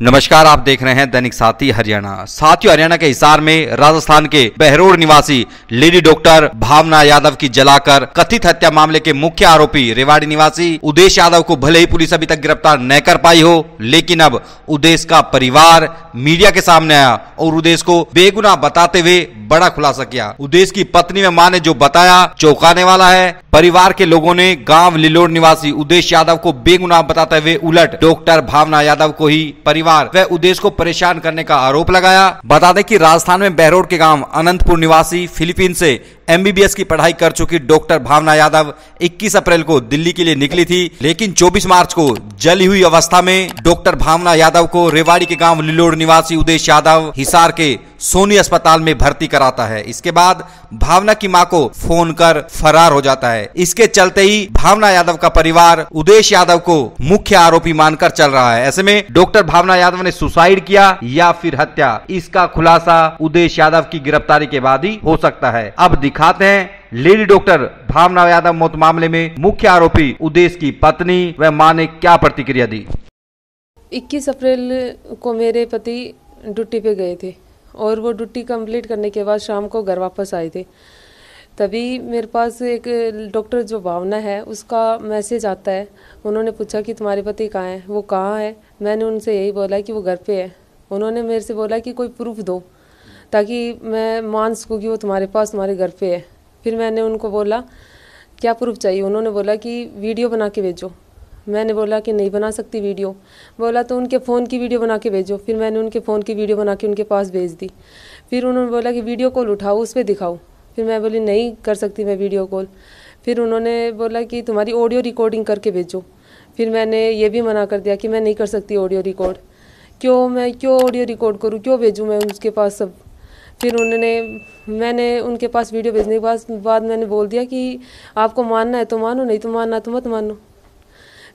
नमस्कार, आप देख रहे हैं दैनिक साथी हरियाणा। साथियों, हरियाणा के हिसार में राजस्थान के बहरोड निवासी लेडी डॉक्टर भावना यादव की जलाकर कथित हत्या मामले के मुख्य आरोपी रेवाड़ी निवासी उदेश यादव को भले ही पुलिस अभी तक गिरफ्तार न कर पाई हो, लेकिन अब उदेश का परिवार मीडिया के सामने आया और उदेश को बेगुनाह बताते हुए बड़ा खुलासा किया। उदेश की पत्नी व मां ने जो बताया चौंकाने वाला है। परिवार के लोगों ने गांव लिलोड़ निवासी उदेश यादव को बेगुनाह बताते हुए उलट डॉक्टर भावना यादव को ही परिवार व उदेश को परेशान करने का आरोप लगाया। बता दें कि राजस्थान में बहरोड के गांव अनंतपुर निवासी फिलीपींस से MBBS की पढ़ाई कर चुकी डॉक्टर भावना यादव 21 अप्रैल को दिल्ली के लिए निकली थी, लेकिन 24 मार्च को जली हुई अवस्था में डॉक्टर भावना यादव को रेवाड़ी के गांव लिलोड़ निवासी उदेश यादव हिसार के सोनी अस्पताल में भर्ती कराता है। इसके बाद भावना की मां को फोन कर फरार हो जाता है। इसके चलते ही भावना यादव का परिवार उदेश यादव को मुख्य आरोपी मानकर चल रहा है। ऐसे में डॉक्टर भावना यादव ने सुसाइड किया या फिर हत्या, इसका खुलासा उदेश यादव की गिरफ्तारी के बाद ही हो सकता है। अब दिखाते हैं लेडी डॉक्टर भावना यादव मौत मामले में मुख्य आरोपी उदेश की पत्नी व मां ने क्या प्रतिक्रिया दी। 21 अप्रैल को मेरे पति ड्यूटी पे गए थे और वो ड्यूटी कंप्लीट करने के बाद शाम को घर वापस आए थे। तभी मेरे पास एक डॉक्टर जो भावना है उसका मैसेज आता है। उन्होंने पूछा कि तुम्हारे पति कहाँ हैं, वो कहाँ है। मैंने उनसे यही बोला कि वो घर पे है। उन्होंने मेरे से बोला कि कोई प्रूफ दो ताकि मैं मान सकूँ कि वो तुम्हारे पास तुम्हारे घर पे है। फिर मैंने उनको बोला क्या प्रूफ चाहिए। उन्होंने बोला कि वीडियो बना के भेजो। मैंने बोला कि नहीं बना सकती वीडियो। बोला तो उनके फ़ोन की वीडियो बना के भेजो। फिर मैंने उनके फ़ोन की वीडियो बना के उनके पास भेज दी। फिर उन्होंने बोला कि वीडियो कॉल उठाओ, उस पर दिखाओ। फिर मैं बोली नहीं कर सकती मैं वीडियो कॉल। फिर उन्होंने बोला कि तुम्हारी ऑडियो रिकॉर्डिंग करके भेजो। फिर मैंने ये भी मना कर दिया कि मैं नहीं कर सकती ऑडियो रिकॉर्ड। क्यों ऑडियो रिकॉर्ड करूँ, क्यों भेजूँ मैं उसके पास सब। फिर मैंने उनके पास वीडियो भेजने के बाद मैंने बोल दिया कि आपको मानना है तो मानो, नहीं तो मानना तो मत मानो।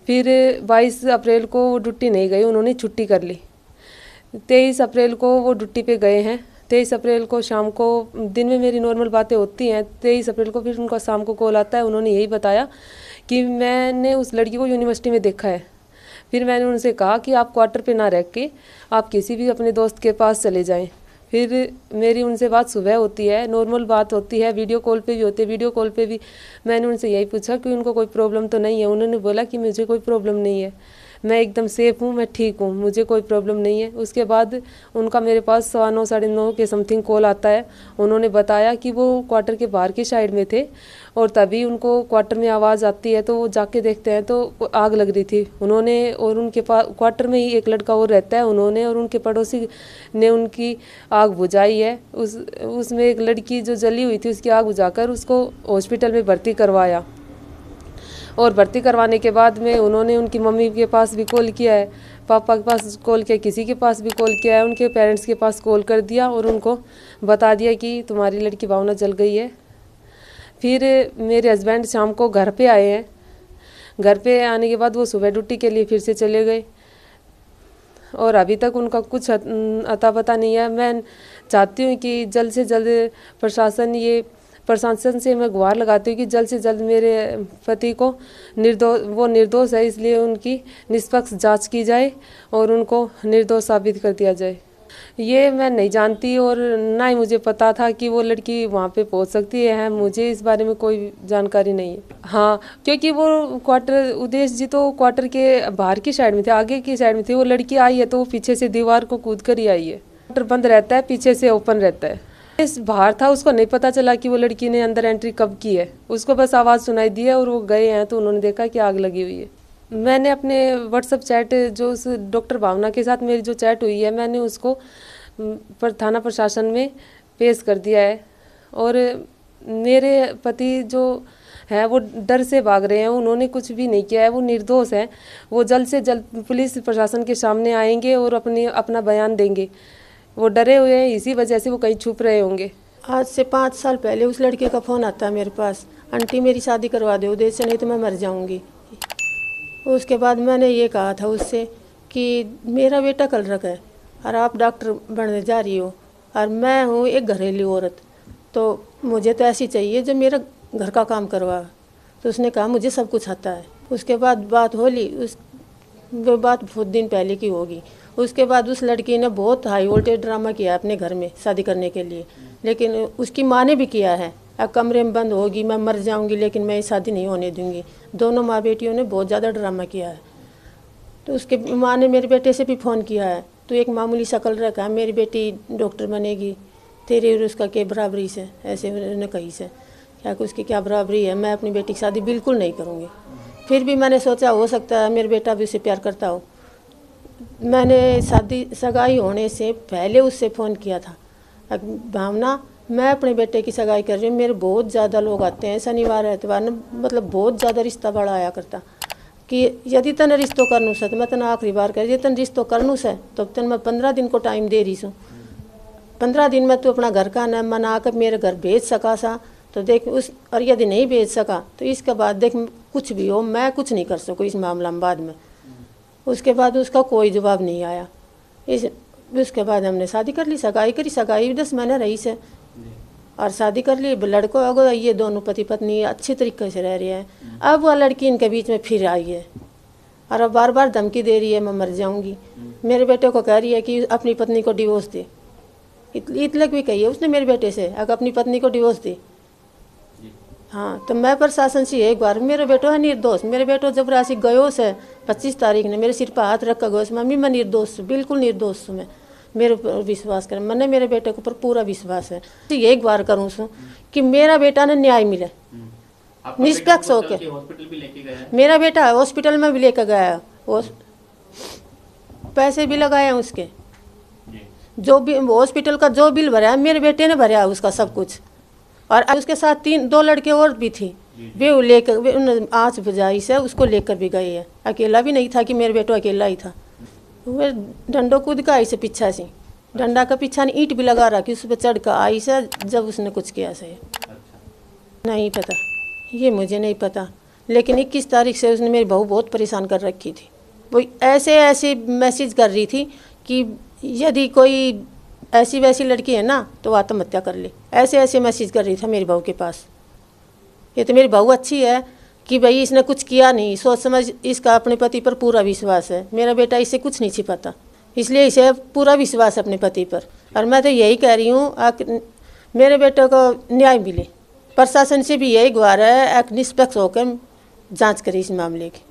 फिर 22 अप्रैल को वो ड्यूटी नहीं गई, उन्होंने छुट्टी कर ली। 23 अप्रैल को वो ड्यूटी पे गए हैं। 23 अप्रैल को शाम को, दिन में मेरी नॉर्मल बातें होती हैं। 23 अप्रैल को फिर उनका शाम को कॉल आता है। उन्होंने यही बताया कि मैंने उस लड़की को यूनिवर्सिटी में देखा है। फिर मैंने उनसे कहा कि आप क्वार्टर पे ना रह के आप किसी भी अपने दोस्त के पास चले जाएं। फिर मेरी उनसे बात सुबह होती है, नॉर्मल बात होती है, वीडियो कॉल पे भी होती है। वीडियो कॉल पे भी मैंने उनसे यही पूछा कि उनको कोई प्रॉब्लम तो नहीं है। उन्होंने बोला कि मुझे कोई प्रॉब्लम नहीं है, मैं एकदम सेफ हूँ, मैं ठीक हूँ, मुझे कोई प्रॉब्लम नहीं है। उसके बाद उनका मेरे पास 9:15 साढ़े 9 के समथिंग कॉल आता है। उन्होंने बताया कि वो क्वार्टर के बाहर की साइड में थे और तभी उनको क्वार्टर में आवाज़ आती है तो वो जाके देखते हैं तो आग लग रही थी। उन्होंने और उनके पास क्वार्टर में ही एक लड़का और रहता है, उन्होंने और उनके पड़ोसी ने उनकी आग बुझाई है। उसमें एक लड़की जो जली हुई थी उसकी आग बुझाकर उसको हॉस्पिटल में भर्ती करवाया। और भर्ती करवाने के बाद में उन्होंने उनकी मम्मी के पास भी कॉल किया है, पापा के पास कॉल किया, किसी के पास भी कॉल किया है, उनके पेरेंट्स के पास कॉल कर दिया और उनको बता दिया कि तुम्हारी लड़की भावना जल गई है। फिर मेरे हस्बैंड शाम को घर पे आए हैं। घर पे आने के बाद वो सुबह ड्यूटी के लिए फिर से चले गए और अभी तक उनका कुछ अता पता नहीं है। मैं चाहती हूँ कि जल्द से जल्द प्रशासन से मैं गुहार लगाती हूँ कि जल्द से जल्द मेरे पति को वो निर्दोष है इसलिए उनकी निष्पक्ष जांच की जाए और उनको निर्दोष साबित कर दिया जाए। ये मैं नहीं जानती और ना ही मुझे पता था कि वो लड़की वहाँ पे पहुँच सकती है। मुझे इस बारे में कोई जानकारी नहीं है। हाँ, क्योंकि वो उदेश जी तो क्वार्टर के बाहर की साइड में थे, आगे की साइड में थे। वो लड़की आई है तो वो पीछे से दीवार को कूद कर ही आई है। क्वार्टर बंद रहता है, पीछे से ओपन रहता है। इस बाहर था, उसको नहीं पता चला कि वो लड़की ने अंदर एंट्री कब की है। उसको बस आवाज़ सुनाई दी है और वो गए हैं तो उन्होंने देखा कि आग लगी हुई है। मैंने अपने व्हाट्सएप चैट जो उस डॉक्टर भावना के साथ मेरी जो चैट हुई है मैंने उसको थाना प्रशासन में पेश कर दिया है। और मेरे पति जो है वो डर से भाग रहे हैं, उन्होंने कुछ भी नहीं किया है, वो निर्दोष हैं। वो जल्द से जल्द पुलिस प्रशासन के सामने आएंगे और अपना बयान देंगे। वो डरे हुए हैं, इसी वजह से वो कहीं छुप रहे होंगे। आज से 5 साल पहले उस लड़के का फ़ोन आता है मेरे पास, आंटी मेरी शादी करवा दो उदेश से, नहीं तो मैं मर जाऊंगी। उसके बाद मैंने ये कहा था उससे कि मेरा बेटा कल रखा है और आप डॉक्टर बनने जा रही हो और मैं हूँ एक घरेलू औरत, तो मुझे तो ऐसी चाहिए जो मेरा घर का काम करवा। तो उसने कहा मुझे सब कुछ आता है। उसके बाद बात होली, वो बात बहुत दिन पहले की होगी। उसके बाद उस लड़की ने बहुत हाई वोल्टेज ड्रामा किया अपने घर में शादी करने के लिए, लेकिन उसकी माँ ने भी किया है, अब कमरे में बंद होगी, मैं मर जाऊंगी लेकिन मैं शादी नहीं होने दूंगी। दोनों माँ बेटियों ने बहुत ज़्यादा ड्रामा किया है। तो उसके माँ ने मेरे बेटे से भी फ़ोन किया है, तो एक मामूली शक्ल रखा, मेरी बेटी डॉक्टर बनेगी, तेरी और उसका क्या बराबरी से, ऐसे उन्होंने कही से, क्या कि उसकी क्या बराबरी है, मैं अपनी बेटी की शादी बिल्कुल नहीं करूँगी। फिर भी मैंने सोचा हो सकता है मेरा बेटा भी उसे प्यार करता हो। मैंने शादी सगाई होने से पहले उससे फ़ोन किया था, भावना मैं अपने बेटे की सगाई कर रही हूँ, मेरे बहुत ज़्यादा लोग आते हैं शनिवार एतवार न, मतलब बहुत ज़्यादा रिश्ता बड़ा आया करता कि यदि तने रिश्तों करनू से तो मैं तने आखिरी बार कर, यदि तन रिश्तों करनू से तो तन मैं 15 दिन को टाइम दे रही हूँ, 15 दिन में तू अपना घर का न मना कर मेरे घर भेज सका सा तो देख उस, और यदि नहीं भेज सका तो इसके बाद देख कुछ भी हो मैं कुछ नहीं कर सकूँ इस मामला में बाद में। उसके बाद उसका कोई जवाब नहीं आया। उसके बाद हमने शादी कर ली, सगाई करी, सगाई 10 महीने रही से और शादी कर ली। लड़कों अगर ये दोनों पति पत्नी अच्छे तरीके से रह रहे हैं। अब वह लड़की इनके बीच में फिर आई है और अब बार बार धमकी दे रही है मैं मर जाऊंगी। मेरे बेटे को कह रही है कि अपनी पत्नी को डिवोर्स दे, इतने भी कही है उसने मेरे बेटे से, अगर अपनी पत्नी को डिवोर्स दे। हाँ, तो मैं प्रशासन से एक बार, मेरे बेटो है निर्दोष, मेरे बेटो जब राशि गयो से 25 तारीख ने मेरे सिर पर हाथ रख कर गयो, मम्मी मैं निर्दोष, बिल्कुल निर्दोष हूँ मैं, मेरे ऊपर विश्वास कर, मैंने मेरे बेटे के ऊपर पूरा विश्वास है। तो एक बार करूँ सो कि मेरा बेटा ने न्याय मिले निष्पक्ष होके। मेरा बेटा हॉस्पिटल में भी लेकर गया, पैसे भी लगाए हैं उसके, जो भी हॉस्पिटल का जो बिल भरा है मेरे बेटे ने भरा है उसका सब कुछ। और उसके साथ 2 लड़के और भी थी, वे लेकर वे आँच बुझाई से उसको लेकर भी गए हैं। अकेला भी नहीं था कि मेरे बेटो अकेला ही था, वो डंडो कूद का आई से पीछा से, डंडा का पीछा ने ईंट भी लगा रखी उस पर चढ़ कर आई से जब उसने कुछ किया से। नहीं पता, ये मुझे नहीं पता, लेकिन 21 तारीख से उसने मेरी बहू बहुत परेशान कर रखी थी। वो ऐसे मैसेज कर रही थी कि यदि कोई ऐसी वैसी लड़की है ना तो आत्महत्या कर ले, ऐसे मैसेज कर रही था मेरी बहू के पास। ये तो मेरी बहू अच्छी है कि भाई इसने कुछ किया नहीं, सोच समझ इसका अपने पति पर पूरा विश्वास है। मेरा बेटा इससे कुछ नहीं छिपाता, इसलिए इसे पूरा विश्वास है अपने पति पर। और मैं तो यही कह रही हूँ मेरे बेटे को न्याय मिले, प्रशासन से भी यही गुहार है, एक निष्पक्ष होकर जांच करे इस मामले की।